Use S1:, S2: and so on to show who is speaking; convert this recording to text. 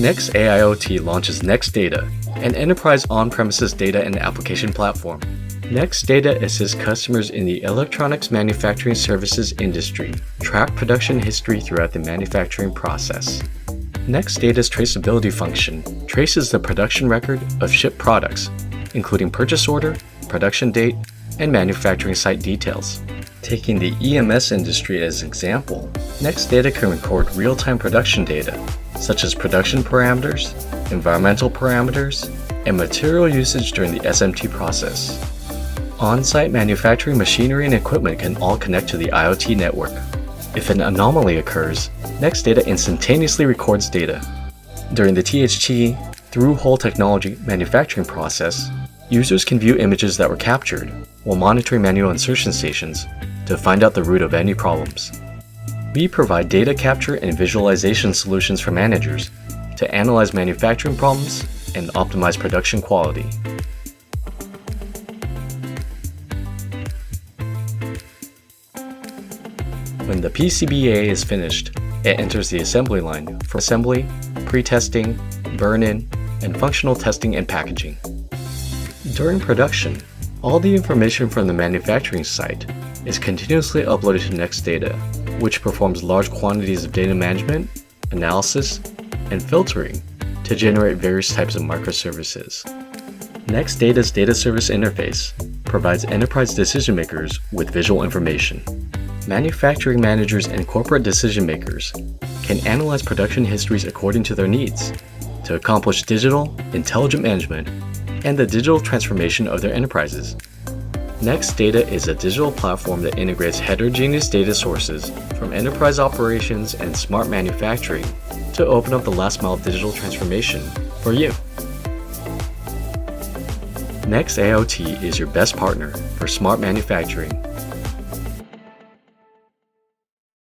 S1: NexAIoT launches NexDATA, an enterprise on-premises data and application platform. NexDATA assists customers in the electronics manufacturing services industry track production history throughout the manufacturing process. NexDATA's traceability function traces the production record of shipped products, including purchase order, production date, and manufacturing site details. Taking the EMS industry as an example, NexDATA can record real-time production data, such as production parameters, environmental parameters, and material usage during the SMT process. On-site manufacturing machinery and equipment can all connect to the IoT network. If an anomaly occurs, NexDATA instantaneously records data. During the THT through-hole technology manufacturing process, users can view images that were captured while monitoring manual insertion stations to find out the root of any problems. We provide data capture and visualization solutions for managers to analyze manufacturing problems and optimize production quality. When the PCBA is finished, it enters the assembly line for assembly, pre-testing, burn-in, and functional testing and packaging. During production, all the information from the manufacturing site is continuously uploaded to NexDATA, which performs large quantities of data management, analysis, and filtering to generate various types of microservices. NexDATA's data service interface provides enterprise decision makers with visual information. Manufacturing managers and corporate decision makers can analyze production histories according to their needs to accomplish digital, intelligent management and the digital transformation of their enterprises. NexDATA is a digital platform that integrates heterogeneous data sources from enterprise operations and smart manufacturing to open up the last mile of digital transformation for you. NexAIoT is your best partner for smart manufacturing